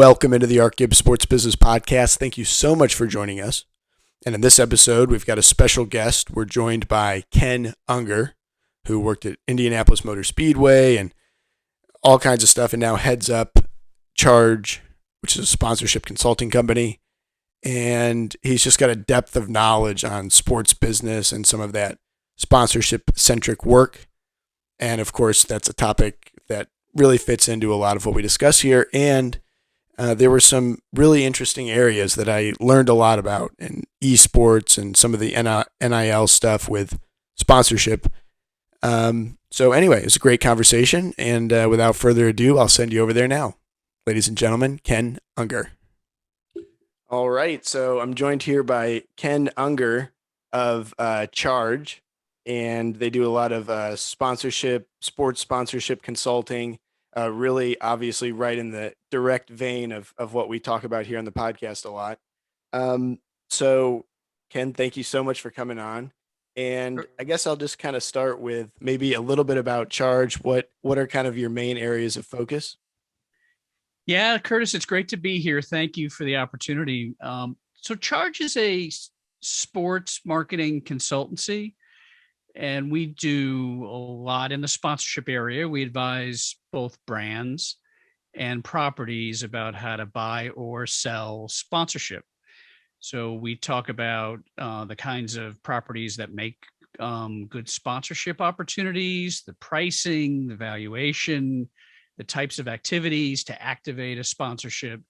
Welcome into the Art Gibbs Sports Business Podcast. Thank you so much for joining us. And in this episode, we've got a special guest. We're joined by Ken Ungar, who worked at Indianapolis Motor Speedway and all kinds of stuff, and now heads up Charge, which is a sponsorship consulting company. And he's just got a depth of knowledge on sports business and some of that sponsorship-centric work. And of course, that's a topic that really fits into a lot of what we discuss here. And there were some really interesting areas that I learned a lot about in esports and some of the NIL stuff with sponsorship. So anyway, it's a great conversation. And without further ado, I'll send you over there now. Ladies and gentlemen, Ken Ungar. All right. So I'm joined here by Ken Ungar of Charge. And they do a lot of sponsorship, sports sponsorship consulting. Really, obviously, right in the direct vein of what we talk about here on the podcast a lot. So, Ken, thank you so much for coming on. And I guess I'll just kind of start with maybe a little bit about Charge. What are kind of your main areas of focus? Yeah, Curtis, it's great to be here. Thank you for the opportunity. So Charge is a sports marketing consultancy, and we do a lot in the sponsorship area. We advise both brands and properties about how to buy or sell sponsorship. So we talk about the kinds of properties that make good sponsorship opportunities, the pricing, the valuation, the types of activities to activate a sponsorship.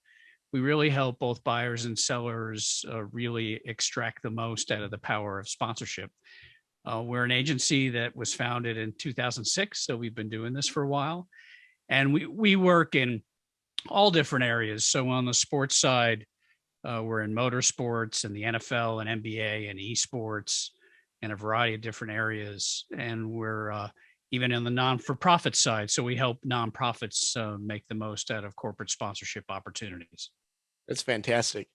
We really help both buyers and sellers really extract the most out of the power of sponsorship. We're an agency that was founded in 2006, so we've been doing this for a while. And we work in all different areas. So on the sports side, we're in motorsports and the NFL and NBA and esports and a variety of different areas. And we're even in the non-for-profit side. So we help nonprofits make the most out of corporate sponsorship opportunities. That's fantastic.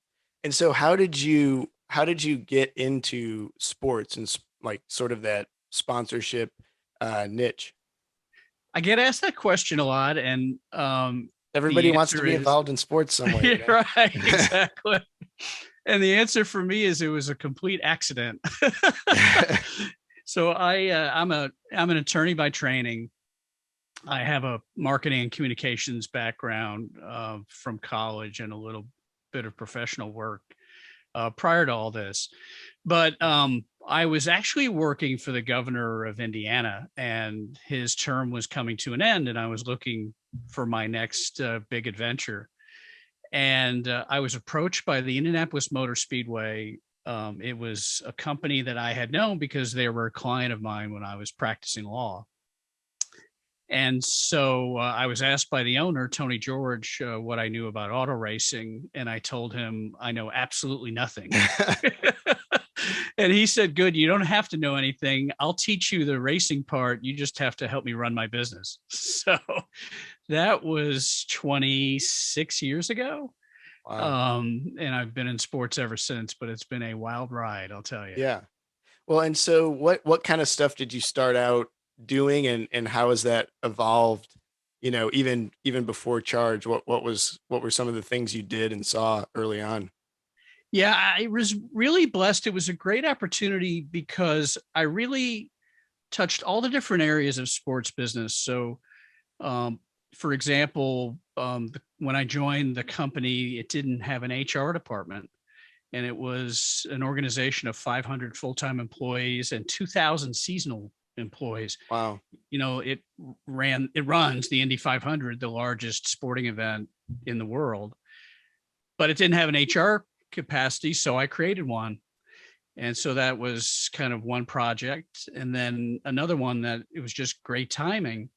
And so how did you get into sports and like sort of that sponsorship niche? I get asked that question a lot, and everybody wants to be involved in sports somewhere. You know? Right, exactly. And the answer for me is it was a complete accident. So I'm an attorney by training. I have a marketing and communications background from college and a little bit of professional work prior to all this. But I was actually working for the governor of Indiana, and his term was coming to an end, and I was looking for my next big adventure. And I was approached by the Indianapolis Motor Speedway. It was a company that I had known because they were a client of mine when I was practicing law. And so I was asked by the owner, Tony George, what I knew about auto racing. And I told him, I know absolutely nothing. And he said, good, you don't have to know anything. I'll teach you the racing part. You just have to help me run my business. So that was 26 years ago. Wow. And I've been in sports ever since, but it's been a wild ride, I'll tell you. Yeah. Well, and so what kind of stuff did you start out doing, and how has that evolved, even before Charge? What were some of the things you did and saw early on? Yeah, I was really blessed. It was a great opportunity because I really touched all the different areas of sports business. So, for example, when I joined the company, it didn't have an HR department, and it was an organization of 500 full-time employees and 2,000 seasonal employees. Wow. It runs the Indy 500, the largest sporting event in the world, but it didn't have an HR capacity. So I created one. And so that was kind of one project. And then another one that it was just great timing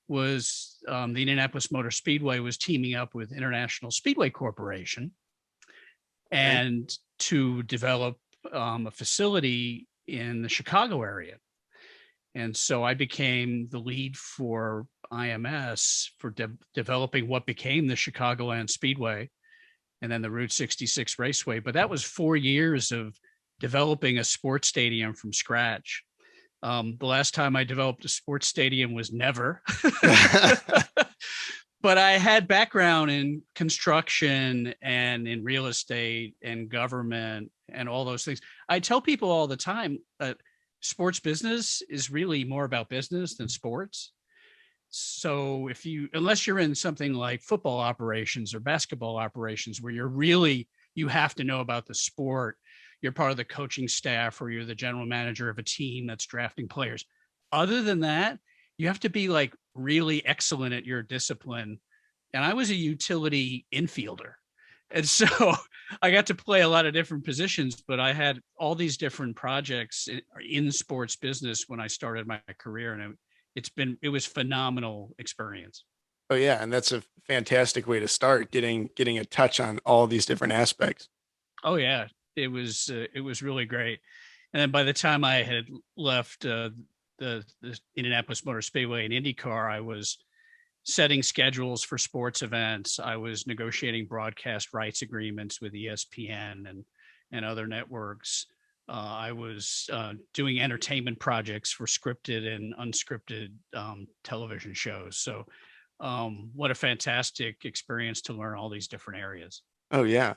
was the Indianapolis Motor Speedway was teaming up with International Speedway Corporation and to develop a facility in the Chicago area. And so I became the lead for IMS for developing what became the Chicagoland Speedway and then the Route 66 Raceway. But that was 4 years of developing a sports stadium from scratch. The last time I developed a sports stadium was never. but I had background in construction and in real estate and government and all those things. I tell people all the time that sports business is really more about business than sports. So if you, unless you're in something like football operations or basketball operations, where you have to know about the sport, you're part of the coaching staff or you're the general manager of a team that's drafting players. Other than that, you have to be like really excellent at your discipline. And I was a utility infielder. And so I got to play a lot of different positions, but I had all these different projects in sports business when I started my career. And it was phenomenal experience. Oh yeah, and that's a fantastic way to start getting a touch on all these different aspects. Oh yeah, it was really great. And then by the time I had left the Indianapolis Motor Speedway and IndyCar, I was setting schedules for sports events. I was negotiating broadcast rights agreements with ESPN and other networks. I was doing entertainment projects for scripted and unscripted television shows. So, what a fantastic experience to learn all these different areas. Oh yeah.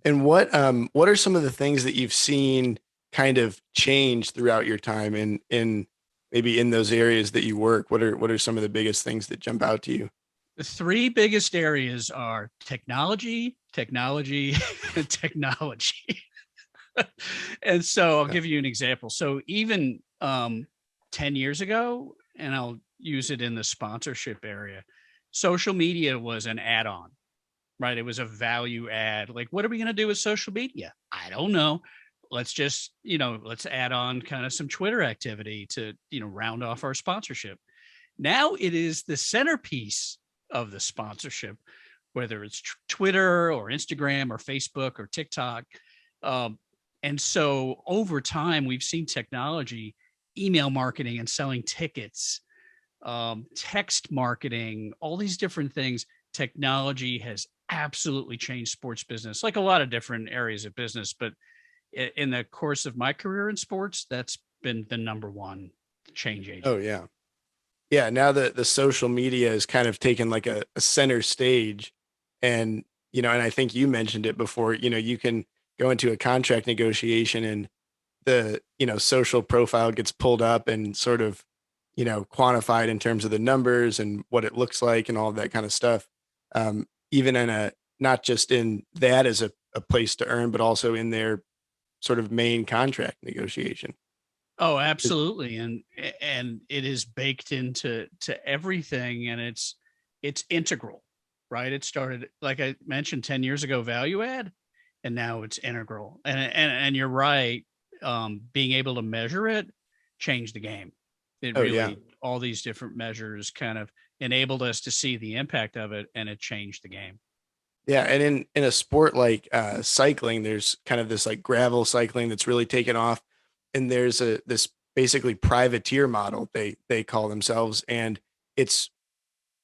And what are some of the things that you've seen kind of change throughout your time in maybe in those areas that you work? What are some of the biggest things that jump out to you? The three biggest areas are technology, technology, and technology. And so I'll Yeah. give you an example. So even 10 years ago, and I'll use it in the sponsorship area, social media was an add-on, right? It was a value add. Like, what are we going to do with social media? I don't know. Let's just, let's add on kind of some Twitter activity to, round off our sponsorship. Now it is the centerpiece of the sponsorship, whether it's Twitter or Instagram or Facebook or TikTok. Um, and so over time, we've seen technology, email marketing and selling tickets, text marketing, all these different things. Technology has absolutely changed sports business, like a lot of different areas of business. But in the course of my career in sports, that's been the number one change Oh agent. yeah. Yeah, now that the social media is kind of taken like a center stage, and and I think you mentioned it before, you can go into a contract negotiation and the, social profile gets pulled up and sort of, quantified in terms of the numbers and what it looks like and all of that kind of stuff. Even in not just in that as a place to earn, but also in their sort of main contract negotiation. Oh, Is- absolutely. And it is baked into everything, and it's integral, right? It started, like I mentioned, 10 years ago, value add, and now it's integral. And you're right. Being able to measure it changed the game. It Oh yeah. really, all these different measures kind of enabled us to see the impact of it, and it changed the game. Yeah, and in a sport like cycling, there's kind of this like gravel cycling that's really taken off, and there's a this basically privateer model they call themselves, and it's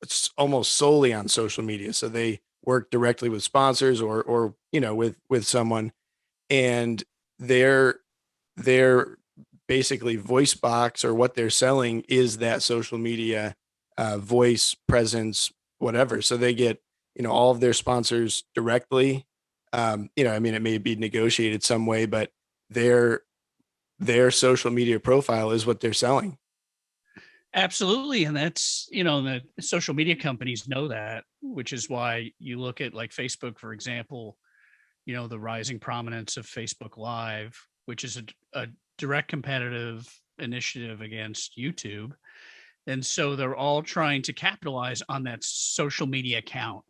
it's almost solely on social media. So they work directly with sponsors or with someone, and their their basically voice box or what they're selling is that social media voice presence, whatever. So they get all of their sponsors directly. I mean, it may be negotiated some way, but their their social media profile is what they're selling. Absolutely. And that's, the social media companies know that, which is why you look at like Facebook, for example, the rising prominence of Facebook Live, which is a direct competitive initiative against YouTube. And so they're all trying to capitalize on that social media account,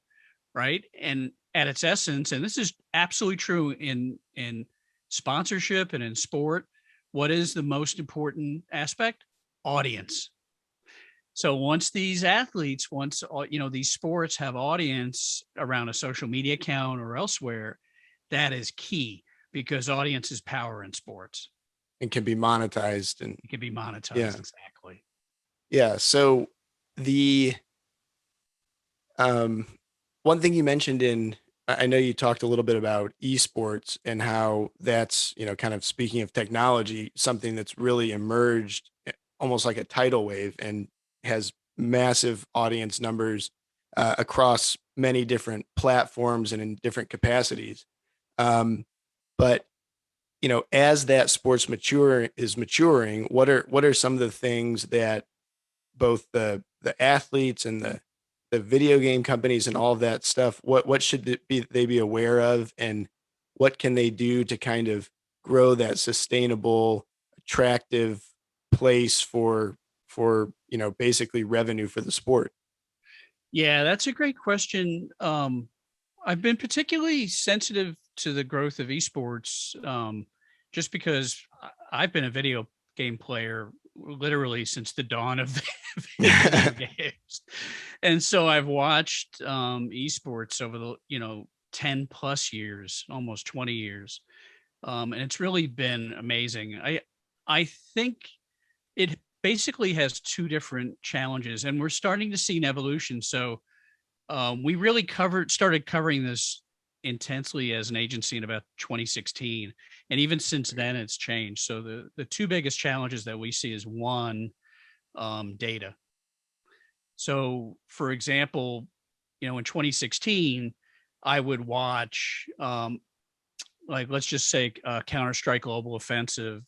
right? And at its essence, and this is absolutely true in sponsorship and in sport, what is the most important aspect? Audience. So once these athletes, once these sports have audience around a social media account or elsewhere, that is key because audience is power in sports. And can be monetized. And It can be monetized yeah, exactly. yeah. So the um, one thing you mentioned I know you talked a little bit about esports and how that's, kind of speaking of technology, something that's really emerged almost like a tidal wave and has massive audience numbers. across many different platforms and in different capacities. Um, but as that sports maturing, what are some of the things that both the athletes and the video game companies and all of that stuff, what should they be aware of, and what can they do to kind of grow that sustainable, attractive place for basically revenue for the sport? Yeah, that's a great question. I've been particularly sensitive to the growth of esports, just because I've been a video game player literally since the dawn of the video games. And so I've watched esports over the, 10 plus years, almost 20 years. And it's really been amazing. I think it basically has two different challenges, and we're starting to see an evolution. So we really started covering this intensely as an agency in about 2016, and even since then it's changed. So the two biggest challenges that we see is one, data. So for example, in 2016, I would watch, like, let's just say, Counter-Strike Global Offensive.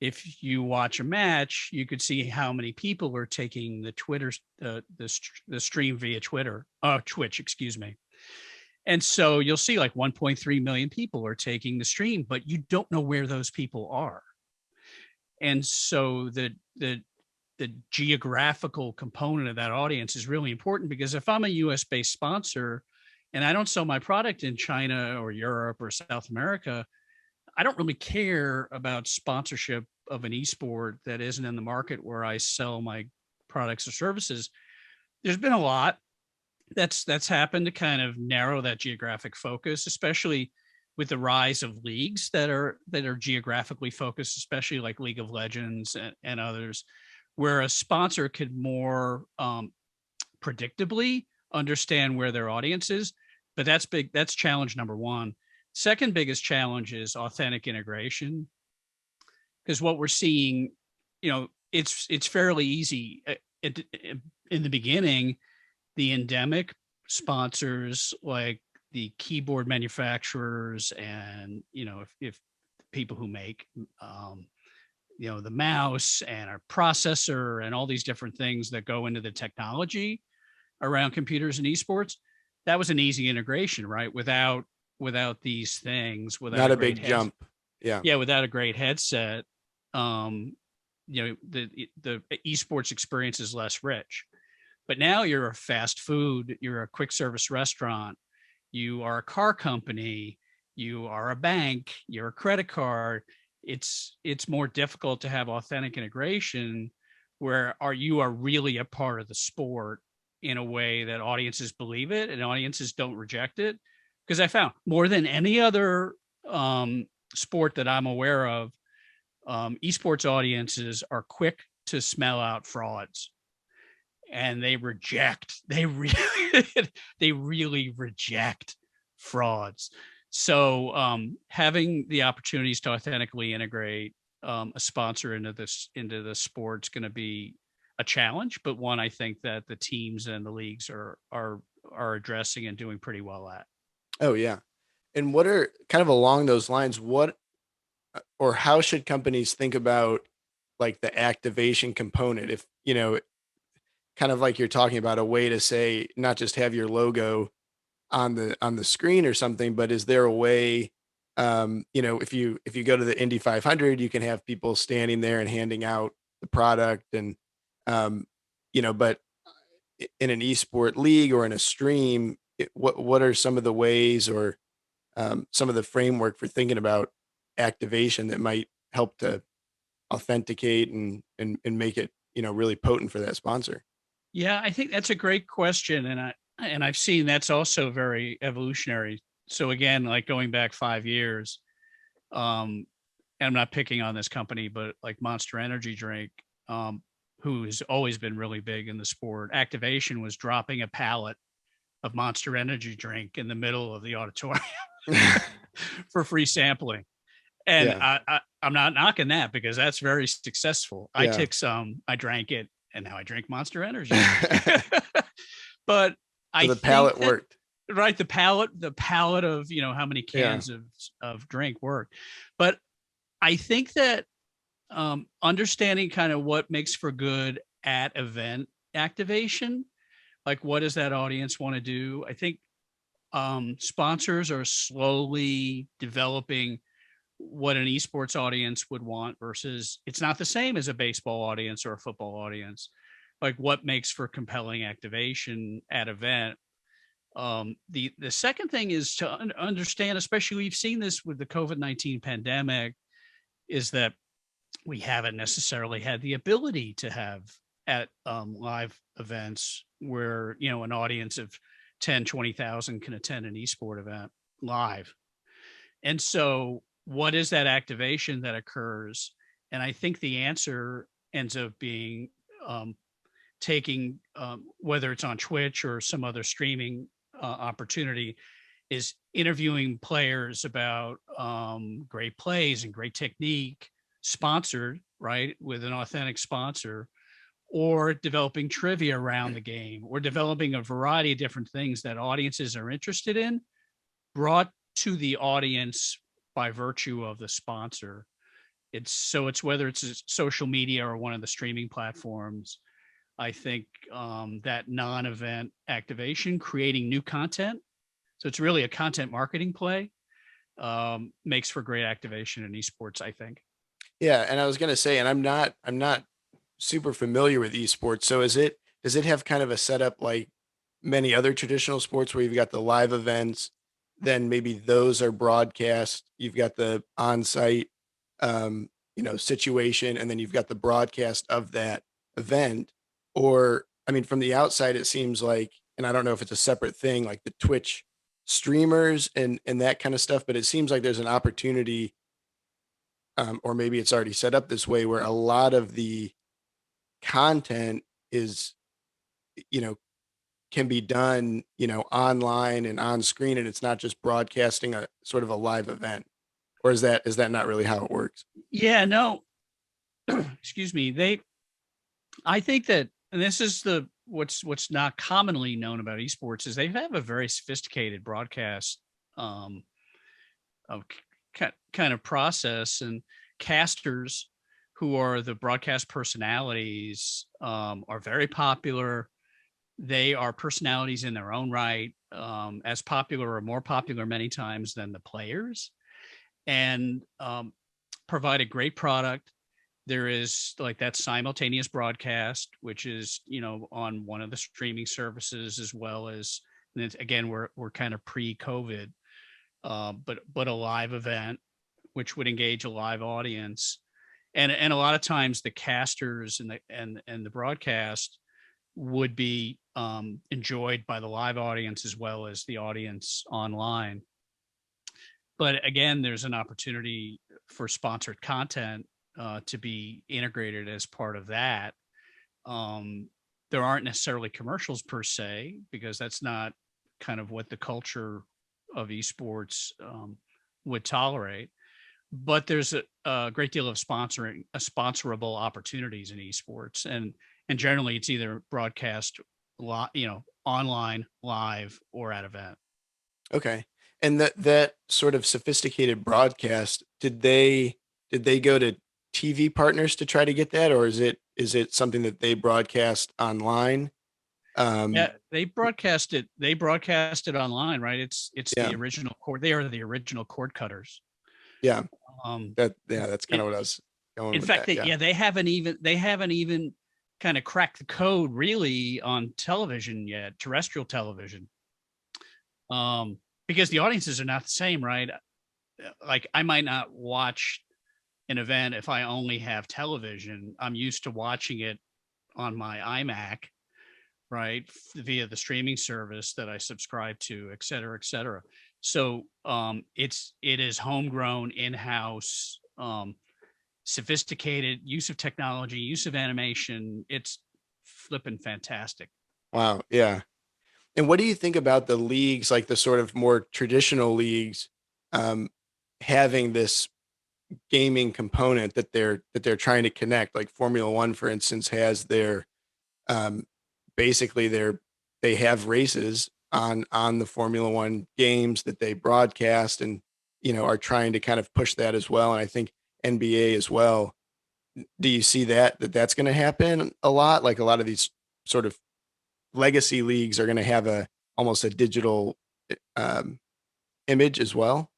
If you watch a match, you could see how many people are taking the stream via Twitch, excuse me. And so you'll see like 1.3 million people are taking the stream, but you don't know where those people are. And so the geographical component of that audience is really important, because if I'm a US based sponsor and I don't sell my product in China or Europe or South America, I don't really care about sponsorship of an esport that isn't in the market where I sell my products or services. There's been a lot that's happened to kind of narrow that geographic focus, especially with the rise of leagues that are geographically focused, especially like League of Legends and others, where a sponsor could more predictably understand where their audience is. But that's big. That's challenge number one. Second biggest challenge is authentic integration, because what we're seeing, it's fairly easy. In the beginning, the endemic sponsors like the keyboard manufacturers and, if people who make, the mouse and our processor and all these different things that go into the technology around computers and esports, that was an easy integration, right? Without these things, without Not a a great big head, jump. Yeah. yeah, without a great headset, um, the esports experience is less rich. But now you're a fast food, you're a quick service restaurant, you are a car company, you are a bank, you're a credit card. It's more difficult to have authentic integration where you are really a part of the sport in a way that audiences believe it and audiences don't reject it. Because I found more than any other sport that I'm aware of, esports audiences are quick to smell out frauds, and they really reject frauds. So having the opportunities to authentically integrate a sponsor into the sport's going to be a challenge, but one I think that the teams and the leagues are addressing and doing pretty well at. Oh yeah. And what are kind of along those lines, what or how should companies think about like the activation component? If, kind of like you're talking about a way to say, not just have your logo on the screen or something, but is there a way, if you go to the Indy 500, you can have people standing there and handing out the product, and um, but in an esport league or in a stream, what are some of the ways, or some of the framework for thinking about activation that might help to authenticate and make it really potent for that sponsor? Yeah, I think that's a great question, and I've seen that's also very evolutionary. So again, like going back 5 years, um, and I'm not picking on this company, but like Monster Energy drink, who's always been really big in the sport, activation was dropping a pallet of Monster Energy drink in the middle of the auditorium for free sampling. And Yeah, I'm not knocking that, because that's very successful. I yeah. took some, I drank it, and now I drink Monster Energy. But So I the think palette that worked. right, the palette of how many Yeah. cans of drink work, but I think that understanding kind of what makes for good at event activation, like what does that audience want to do? I think sponsors are slowly developing what an esports audience would want versus it's not the same as a baseball audience or a football audience. Like what makes for compelling activation at event. The second thing is to understand, especially we've seen this with the COVID-19 pandemic, is that we haven't necessarily had the ability to have at live events where an audience of 10, 20,000 can attend an esport event live. And so what is that activation that occurs? And I think the answer ends up being taking whether it's on Twitch or some other streaming opportunity, is interviewing players about great plays and great technique, sponsored, right, with an authentic sponsor, or developing trivia around the game, or developing a variety of different things that audiences are interested in, brought to the audience by virtue of the sponsor. It's whether it's social media or one of the streaming platforms. I think that non-event activation, creating new content, so it's really a content marketing play, makes for great activation in esports, I think. Yeah, and I was gonna say, and I'm not super familiar with esports. So does it have kind of a setup like many other traditional sports where you've got the live events, then maybe those are broadcast, you've got the on-site situation, and then you've got the broadcast of that event. Or I mean, from the outside, it seems like, and I don't know if it's a separate thing, like the Twitch streamers and that kind of stuff, but it seems like there's an opportunity, or maybe it's already set up this way, where a lot of the content is, you know, can be done, online and on screen, and it's not just broadcasting a sort of a live event. Or is that not really how it works? Yeah, no, excuse me. I think that, and this is what's not commonly known about esports, is they have a very sophisticated broadcast um, of kind of process, and casters who are the broadcast personalities are very popular. They are personalities in their own right, as popular or more popular many times than the players, and provide a great product. There is like that simultaneous broadcast, which is on one of the streaming services, as well as, and again, we're kind of pre-COVID, but a live event which would engage a live audience, and a lot of times the casters and the broadcast would be enjoyed by the live audience as well as the audience online. But again, there's an opportunity for sponsored content to be integrated as part of that. Um, there aren't necessarily commercials per se, because that's not kind of what the culture of esports would tolerate. But there's a great deal of sponsorable opportunities in esports, and generally it's either broadcast, online, live, or at event. Okay. And that sort of sophisticated broadcast, did they go to TV partners to try to get that, or is it something that they broadcast online? Um, Yeah, they broadcast it. They broadcast it online, right? It's yeah, the original cord. They are the original cord cutters. yeah, Um, that's kind it, of what I was going in with fact, that. Yeah. they haven't even kind of cracked the code really on television yet, terrestrial television. Because the audiences are not the same, right? Like I might not watch an event if I only have television. I'm used to watching it on my iMac, right, via the streaming service that I subscribe to, et cetera, et cetera. So it is homegrown, in-house, sophisticated use of technology, use of animation. It's flipping fantastic. Wow. Yeah. And what do you think about the leagues, like the sort of more traditional leagues, um, having this gaming component that they're trying to connect? Like Formula One, for instance, has their, um, basically their they have races on the Formula One games that they broadcast, and are trying to kind of push that as well. And I think NBA as well. Do you see that's going to happen a lot? Like a lot of these sort of legacy leagues are going to have a almost a digital um, image as well.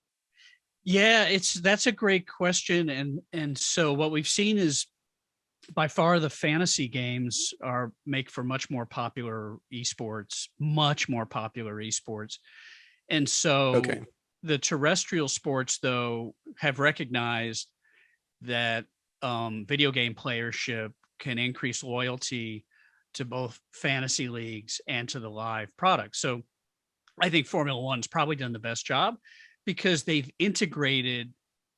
Yeah, that's a great question. And so what we've seen is by far the fantasy games are make for much more popular esports. And so Okay. the terrestrial sports, though, have recognized that video game playership can increase loyalty to both fantasy leagues and to the live product. So I think Formula One's probably done the best job because they've integrated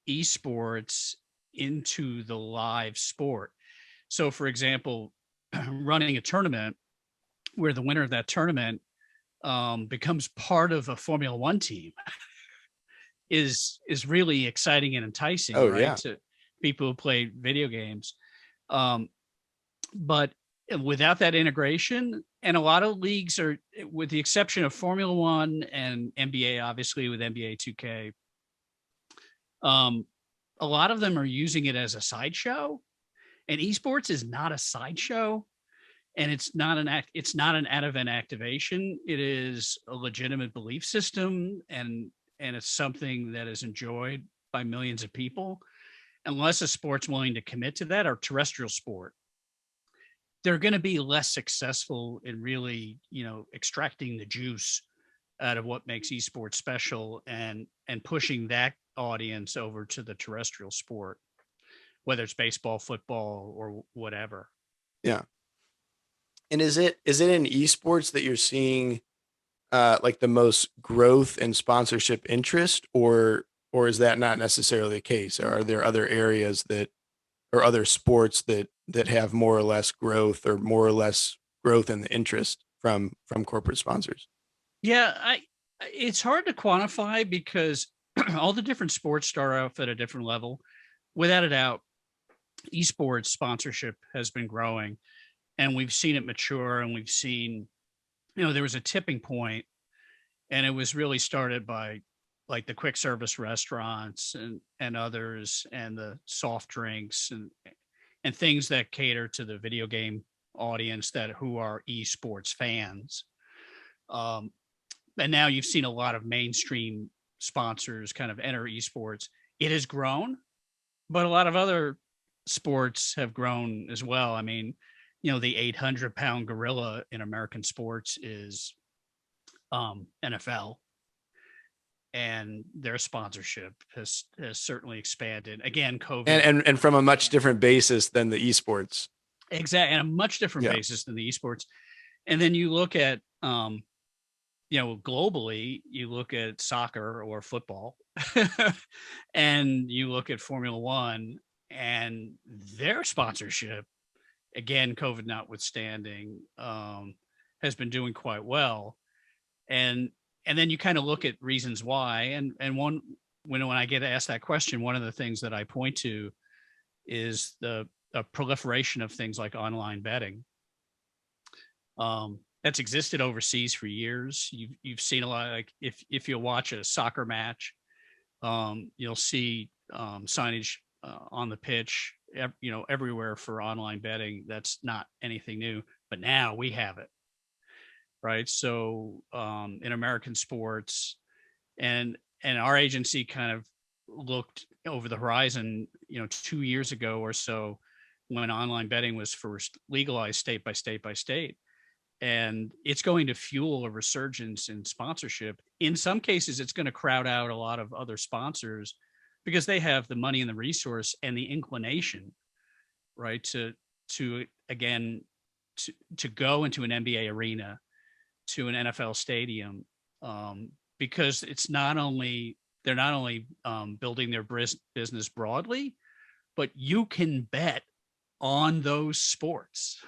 esports into the live sport. So, for example, running a tournament where the winner of that tournament becomes part of a Formula One team is really exciting and enticing, Oh right, yeah. to people who play video games. Um, but without that integration, and a lot of leagues are, with the exception of Formula One and NBA, obviously with NBA 2K, um, a lot of them are using it as a sideshow. And esports is not a sideshow, and it's not an out event activation. It is a legitimate belief system, and it's something that is enjoyed by millions of people. Unless a sport's willing to commit to that, or terrestrial sport, they're going to be less successful in really, extracting the juice out of what makes esports special, and pushing that audience over to the terrestrial sport, whether it's baseball, football, or whatever. Yeah. And is it in esports that you're seeing like the most growth and sponsorship interest, or is that not necessarily the case? Or are there other areas that or other sports that have more or less growth or more or less growth in the interest from corporate sponsors? Yeah, I it's hard to quantify because all the different sports start off at a different level. Without a doubt, esports sponsorship has been growing, and we've seen it mature, and we've seen, there was a tipping point, and it was really started by like the quick service restaurants and others, and the soft drinks and things that cater to the video game audience that who are esports fans. Um, and now you've seen a lot of mainstream sponsors kind of enter esports. It has grown, but a lot of other sports have grown as well. I mean, the 800-pound gorilla in American sports is NFL, and their sponsorship has certainly expanded. Again, And COVID, and from a much different basis than the esports. exactly, and a much different Yeah. basis than the esports. And then you look at, globally, you look at soccer or football, and you look at Formula One and their sponsorship, again, COVID notwithstanding, has been doing quite well. And and then you kind of look at reasons why. And one, when I get asked that question, one of the things that I point to is the proliferation of things like online betting. That's existed overseas for years. You've seen a lot, like if you watch a soccer match, you'll see signage on the pitch, everywhere for online betting. That's not anything new, but now we have it, right? So in American sports, and our agency kind of looked over the horizon, 2 years ago or so, when online betting was first legalized state by state by state. And it's going to fuel a resurgence in sponsorship. In some cases, it's going to crowd out a lot of other sponsors because they have the money and the resource and the inclination, right, to again to go into an NBA arena, to an NFL stadium, because it's not only they're not only building their business broadly, but you can bet on those sports.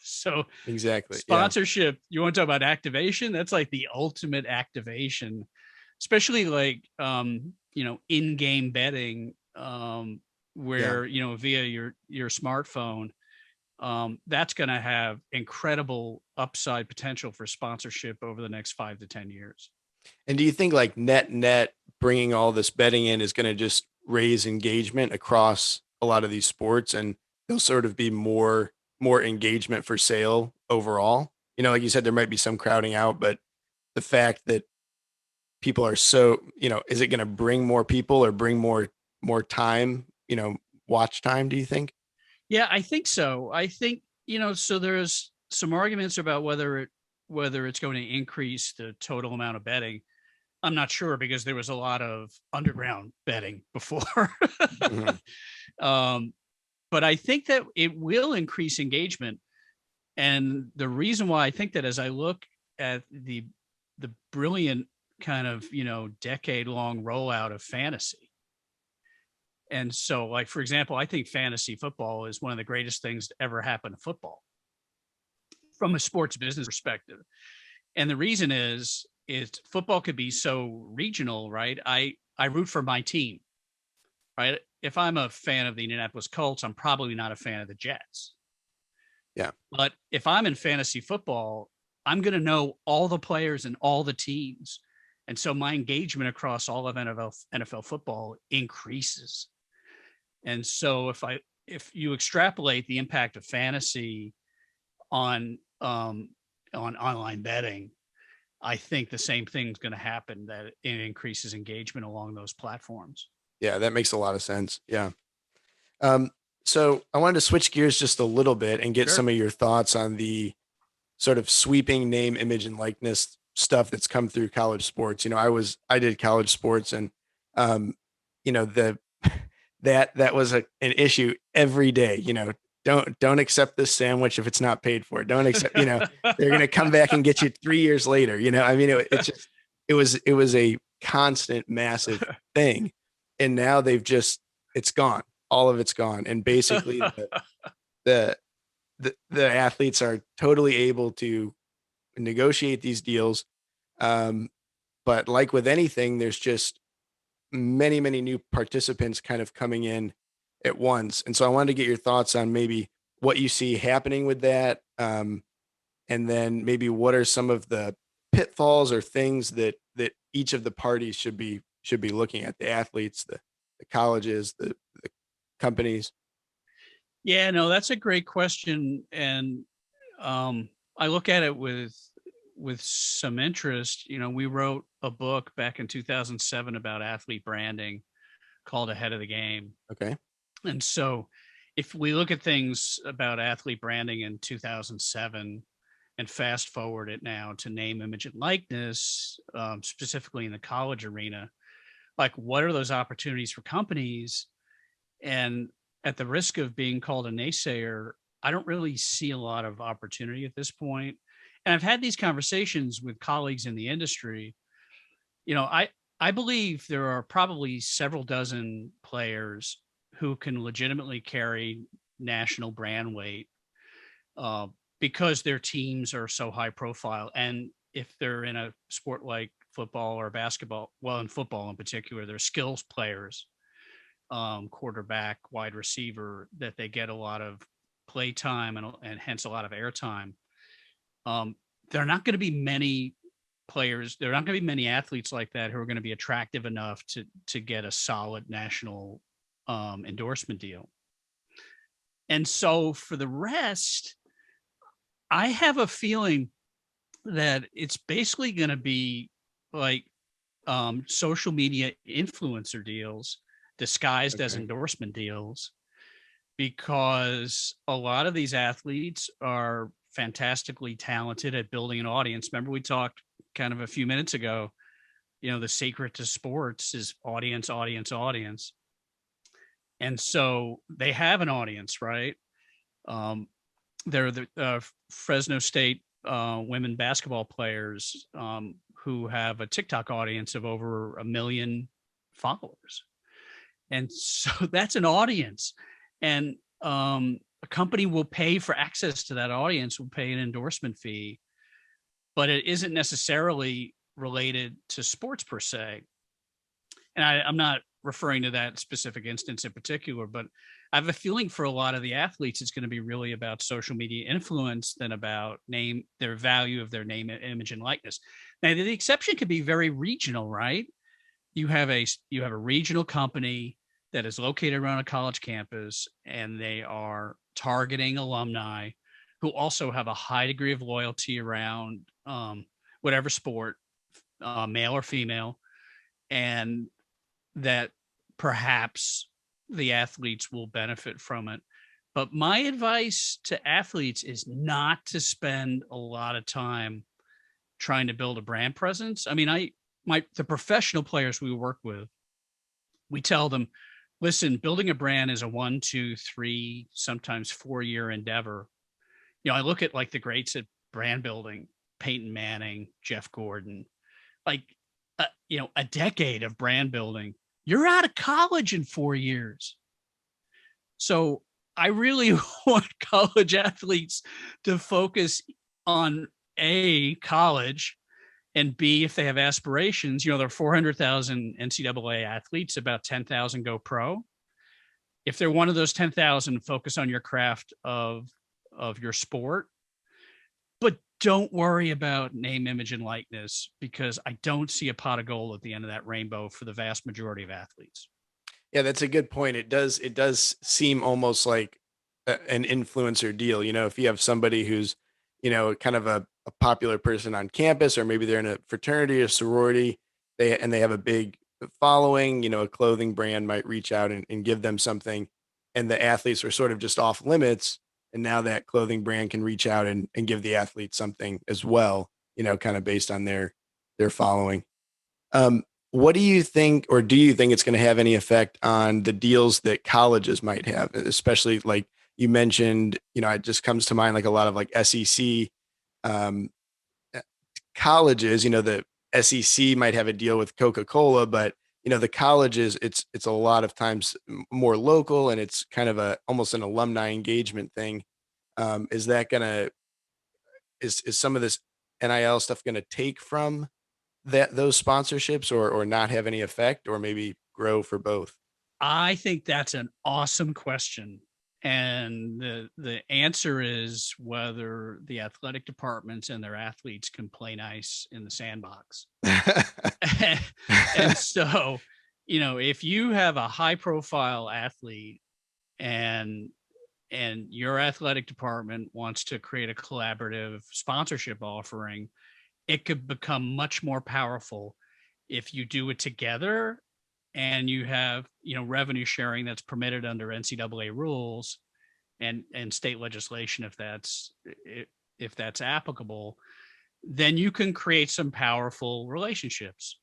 So Exactly. Yeah. sponsorship, you want to talk about activation? That's like the ultimate activation, especially like in-game betting, Yeah. where via your smartphone, that's going to have incredible upside potential for sponsorship over the next 5 to 10 years. And do you think like net bringing all this betting in is going to just raise engagement across a lot of these sports, and there'll sort of be more engagement for sale overall? You know, like you said, there might be some crowding out, but the fact that people are so, is it going to bring more people or bring more time, watch time, do you think? Yeah, I think so. I think, so there's some arguments about whether it's going to increase the total amount of betting. I'm not sure because there was a lot of underground betting before. Mhm. um, but I think that it will increase engagement. And the reason why I think that, as I look at the brilliant kind of, decade long rollout of fantasy. And so, like, for example, I think fantasy football is one of the greatest things to ever happen to football from a sports business perspective. And the reason is football could be so regional, right? I root for my team, right? If I'm a fan of the Indianapolis Colts, I'm probably not a fan of the Jets. Yeah. But if I'm in fantasy football, I'm going to know all the players and all the teams. And so my engagement across all of NFL football increases. And so if you extrapolate the impact of fantasy on online betting, I think the same thing's going to happen, that it increases engagement along those platforms. Yeah, that makes a lot of sense. Yeah. Um, so I wanted to switch gears just a little bit and get Sure. some of your thoughts on the sort of sweeping name, image, and likeness stuff that's come through college sports. I did college sports, and um, the that was an issue every day. Don't accept this sandwich if it's not paid for. Don't accept. They're gonna come back and get you 3 years later. I mean, it's just it was a constant, massive thing, and now it's gone. All of it's gone, and basically the the athletes are totally able to negotiate these deals. Um, but like with anything, there's just many new participants kind of coming in at once. And so I wanted to get your thoughts on maybe what you see happening with that. And then maybe what are some of the pitfalls or things that each of the parties should be looking at: the athletes, the colleges, the companies. Yeah, no, that's a great question. And I look at it with some interest. We wrote a book back in 2007 about athlete branding called Ahead of the Game. Okay. And so if we look at things about athlete branding in 2007 and fast forward it now to name, image, and likeness, specifically in the college arena, like, what are those opportunities for companies? And at the risk of being called a naysayer, I don't really see a lot of opportunity at this point. And I've had these conversations with colleagues in the industry. I believe there are probably several dozen players who can legitimately carry national brand weight, uh, because their teams are so high profile. And if they're in a sport like football or basketball, well, in football in particular, they're skills players, quarterback, wide receiver, that they get a lot of play time and hence a lot of airtime. Um, there are not going to be many players. There are not going to be many athletes like that who are going to be attractive enough to get a solid national endorsement deal. And so for the rest, I have a feeling that it's basically going to be like social media influencer deals disguised as Okay. endorsement deals, because a lot of these athletes are fantastically talented at building an audience. Remember, we talked kind of a few minutes ago, the secret to sports is audience, audience, audience. And so they have an audience, right? Um, they're the Fresno State women basketball players, who have a TikTok audience of over 1 million followers. And so that's an audience. And a company will pay for access to that audience, will pay an endorsement fee, but it isn't necessarily related to sports per se. And I'm not referring to that specific instance in particular, but I have a feeling for a lot of the athletes, it's going to be really about social media influence than about their value of their name, image, and likeness. Now, the exception could be very regional, right? You have a regional company that is located around a college campus, and they are targeting alumni who also have a high degree of loyalty around whatever sport, male or female, and that perhaps the athletes will benefit from it. But my advice to athletes is not to spend a lot of time trying to build a brand presence. I mean, the professional players we work with, we tell them, listen, building a brand is a 1, 2, 3, sometimes 4 year endeavor. I look at like the greats at brand building, Peyton Manning, Jeff Gordon, like a decade of brand building. You're out of college in 4 years. So I really want college athletes to focus on A, college, and B, if they have aspirations. There are 400,000 NCAA athletes, about 10,000 go pro. If they're one of those 10,000, focus on your craft of your sport, but don't worry about name, image, and likeness, because I don't see a pot of gold at the end of that rainbow for the vast majority of athletes. Yeah, that's a good point. It does seem almost like an influencer deal. If you have somebody who's, kind of a popular person on campus, or maybe they're in a fraternity or sorority, they have a big following, a clothing brand might reach out and give them something, and the athletes are sort of just off limits. And now that clothing brand can reach out and give the athletes something as well, kind of based on their following. What do you think, or do you think it's going to have any effect on the deals that colleges might have, especially like you mentioned, it just comes to mind like a lot of like SEC um, colleges, the SEC might have a deal with Coca-Cola, but the colleges, it's a lot of times more local, and it's kind of a almost an alumni engagement thing. Is that gonna is some of this NIL stuff gonna take from those sponsorships, or not have any effect, or maybe grow for both? I think that's an awesome question. And the answer is whether the athletic departments and their athletes can play nice in the sandbox. And so, if you have a high profile athlete, and your athletic department wants to create a collaborative sponsorship offering, it could become much more powerful if you do it together, and you have revenue sharing that's permitted under NCAA rules and state legislation, if that's applicable. Then you can create some powerful relationships.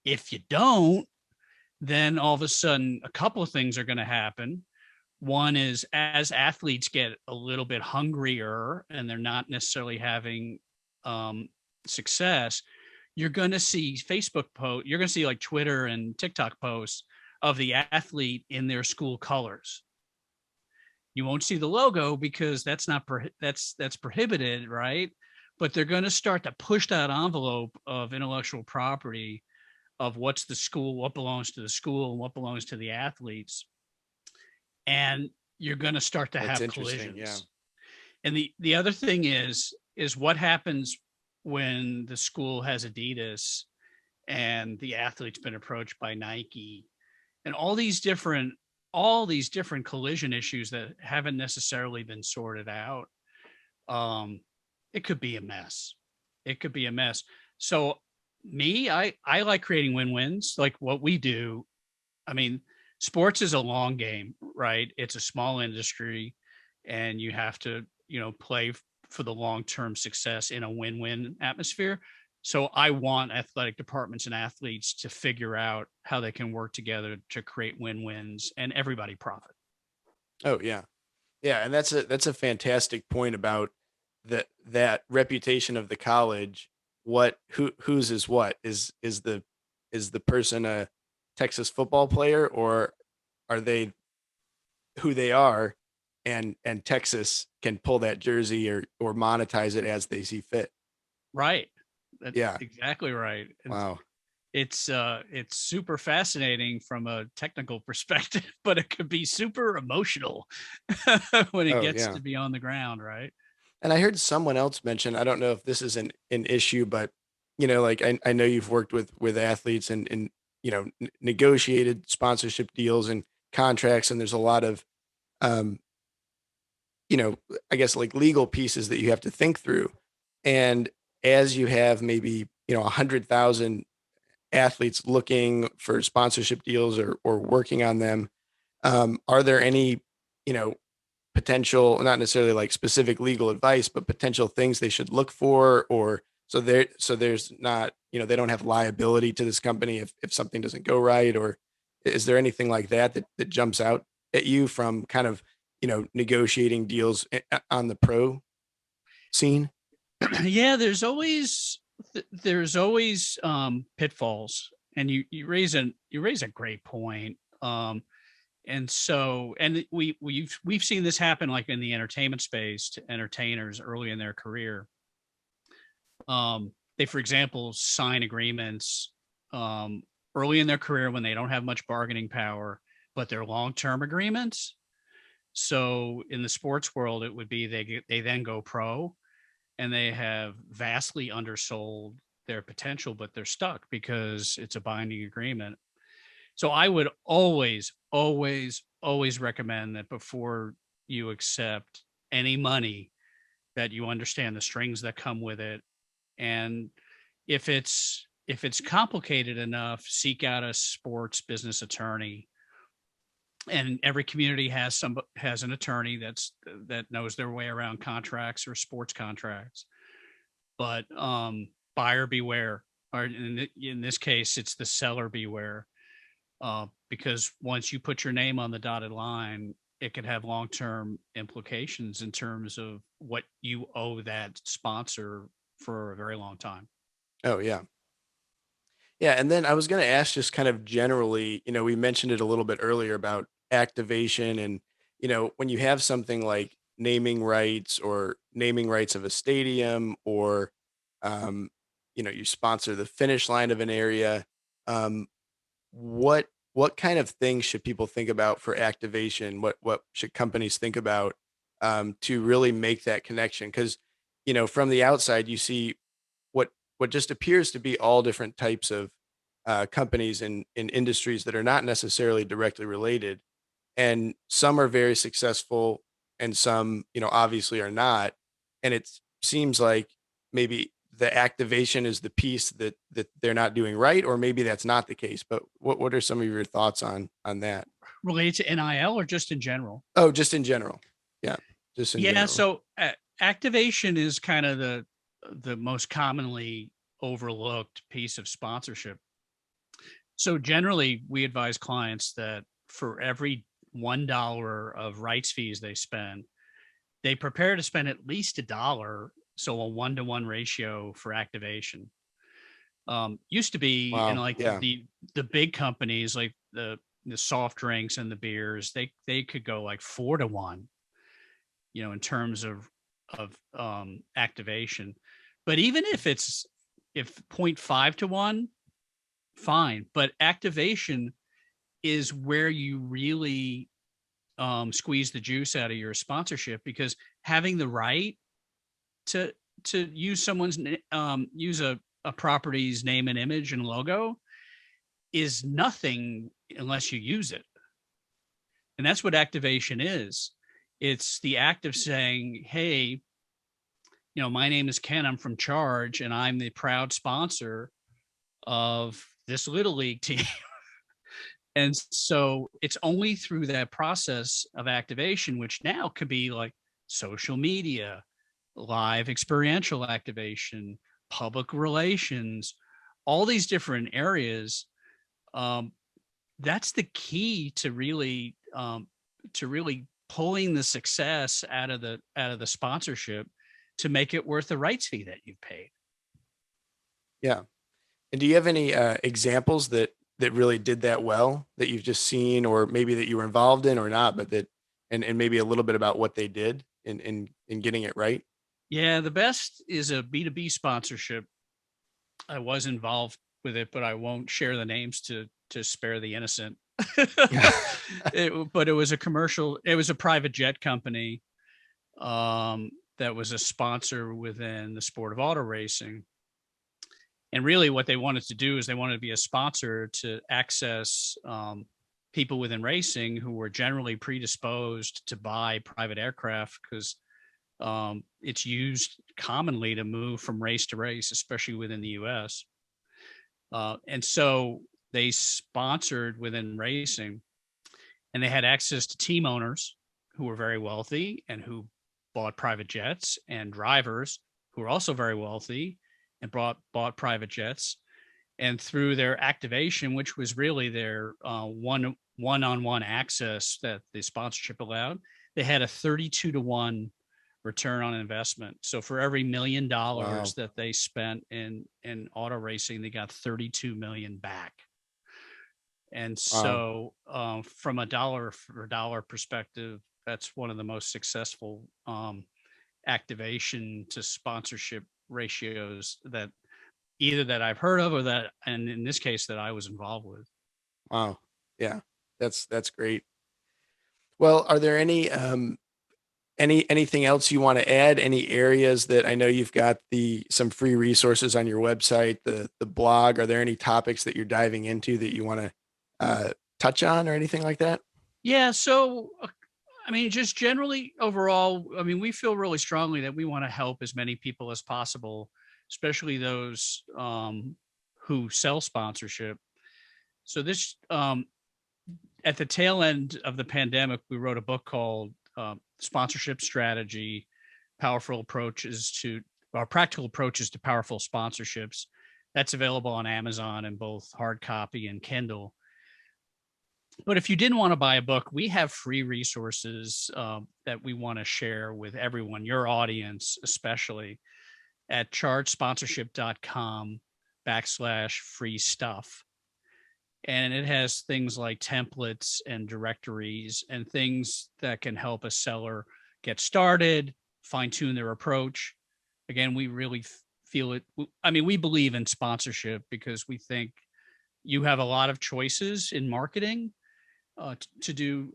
If you don't, then all of a sudden a couple of things are going to happen. One is, as athletes get a little bit hungrier and they're not necessarily having success, you're going to see Facebook posts, you're going to see like Twitter and TikTok posts of the athlete in their school colors. You won't see the logo because that's prohibited, right? But they're going to start to push that envelope of intellectual property, of what's the school, what belongs to the school, and what belongs to the athletes. And you're going to start to That's have interesting. Yeah. collisions. And the other thing is what happens when the school has Adidas and the athlete's been approached by Nike, and all these different collision issues that haven't necessarily been sorted out. It could be a mess. It could be a mess. So I like creating win-wins, like what we do. I mean, sports is a long game, right? It's a small industry, and you have to, play for the long-term success in a win-win atmosphere. So I want athletic departments and athletes to figure out how they can work together to create win-wins and everybody profit. Oh yeah. Yeah, and that's a fantastic point about that reputation of the college. Whose is what? Is the person a Texas football player, or are they who they are, and Texas can pull that jersey or monetize it as they see fit? Right. That's Yeah. exactly right. And Wow. it's super fascinating from a technical perspective, but it could be super emotional when it Oh gets yeah. to be on the ground, right? And I heard someone else mention, I don't know if this is an issue, but like I know you've worked with athletes and negotiated sponsorship deals and contracts, and there's a lot of um, you know, I guess like legal pieces that you have to think through. And as you have maybe, 100,000 athletes looking for sponsorship deals or working on them, are there any, you know, potential, not necessarily like specific legal advice, but potential things they should look for, or so there's not, they don't have liability to this company if something doesn't go right, or is there anything like that jumps out at you from kind of, negotiating deals on the pro scene? Yeah, there's always pitfalls, and you raise a great point. And we've seen this happen like in the entertainment space to entertainers early in their career. They, for example, sign agreements um, early in their career when they don't have much bargaining power, but they're long-term agreements. So in the sports world, it would be they then go pro and they have vastly undersold their potential, but they're stuck because it's a binding agreement. So I would always, always, always recommend that before you accept any money, that you understand the strings that come with it. And if it's complicated enough, seek out a sports business attorney. And every community has an attorney that knows their way around contracts or sports contracts. But buyer beware, or in this case, it's the seller beware, because once you put your name on the dotted line, it could have long-term implications in terms of what you owe that sponsor for a very long time. Oh yeah. Yeah, and then I was going to ask just kind of generally, we mentioned it a little bit earlier about activation and, when you have something like naming rights or naming rights of a stadium or, um, you sponsor the finish line of an area, um, what kind of things should people think about for activation? What should companies think about to really make that connection? Because, from the outside, you see what just appears to be all different types of companies in industries that are not necessarily directly related, and some are very successful, and some, obviously are not. And it seems like maybe the activation is the piece that they're not doing right, or maybe that's not the case. But what are some of your thoughts on that? Related to NIL or just in general? Oh, just in general. Yeah, just in Yeah, general. so activation is kind of the most commonly overlooked piece of sponsorship. So generally, we advise clients that for every $1 of rights fees they spend, they prepare to spend at least $1, so a 1-to-1 ratio for activation. Used to be in Wow. like Yeah. the big companies like the soft drinks and the beers, they could go like 4-to-1, in terms of activation. But even if 0.5-to-1, fine. But activation is where you really squeeze the juice out of your sponsorship, because having the right to use use a property's name and image and logo is nothing unless you use it. And that's what activation is. It's the act of saying, hey, my name is Ken, I'm from Charge, and I'm the proud sponsor of this little league team. And so it's only through that process of activation, which now could be like social media, live experiential activation, public relations, all these different areas. Um, that's the key to really pulling the success out of the sponsorship to make it worth the rights fee that you've paid. Yeah. And do you have any examples that really did that well that you've just seen, or maybe that you were involved in or not, but that and maybe a little bit about what they did in getting it right? Yeah, the best is a B2B sponsorship. I was involved with it, but I won't share the names to spare the innocent. But it was a commercial. It was a private jet company that was a sponsor within the sport of auto racing. And really, what they wanted to do is they wanted to be a sponsor to access people within racing who were generally predisposed to buy private aircraft because it's used commonly to move from race to race, especially within the U.S. And so they sponsored within racing, and they had access to team owners who were very wealthy and who bought private jets, and drivers who were also very wealthy and bought private jets. And through their activation, which was really their one-on-one access that the sponsorship allowed, they had a 32-to-1 return on investment. So for every $1 million that they spent in auto racing, they got 32 million back. And so from a dollar for dollar perspective, that's one of the most successful activation to sponsorship ratios that either that I've heard of or that, and in this case, that I was involved with. Wow. Yeah, that's great. Well, are there anything else you want to add? Any areas that I know you've got some free resources on your website, the blog? Are there any topics that you're diving into that you want to touch on or anything like that? Yeah. So, I mean, just generally overall, I mean, we feel really strongly that we want to help as many people as possible, especially those who sell sponsorship. So this, at the tail end of the pandemic, we wrote a book called Sponsorship Strategy, Powerful Approaches to or Practical Approaches to Powerful Sponsorships. That's available on Amazon in both hard copy and Kindle. But if you didn't want to buy a book, we have free resources that we want to share with everyone, your audience especially, at chargesponsorship.com/free stuff. And it has things like templates and directories and things that can help a seller get started, fine tune their approach. Again, we really feel it. I mean, we believe in sponsorship because we think you have a lot of choices in marketing to do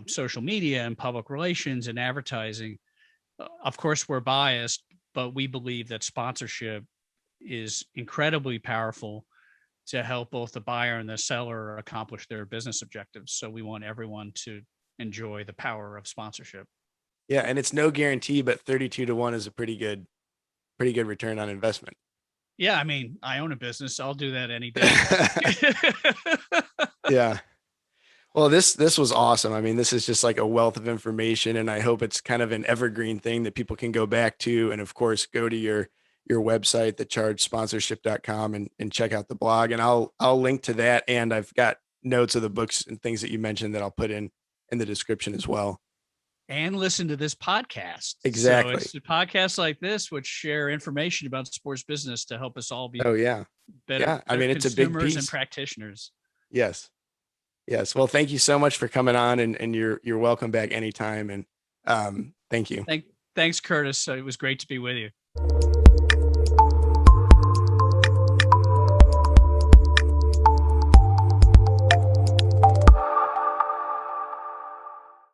social media and public relations and advertising. Of course, we're biased, but we believe that sponsorship is incredibly powerful to help both the buyer and the seller accomplish their business objectives. So we want everyone to enjoy the power of sponsorship. Yeah, and it's no guarantee, but 32-to-1 is a pretty good return on investment. Yeah, I mean, I own a business. I'll do that any day. Yeah. Well, this was awesome. I mean, this is just like a wealth of information, and I hope it's kind of an evergreen thing that people can go back to, and of course, go to your website, thechargesponsorship.com, and check out the blog. And I'll link to that, and I've got notes of the books and things that you mentioned that I'll put in the description as well. And listen to this podcast. Exactly. So it's podcasts like this which share information about sports business to help us all be better, I mean, it's a big piece. And practitioners. Yes. Yes. Well, thank you so much for coming on, and you're welcome back anytime. And thank you. Thanks, Curtis. It was great to be with you.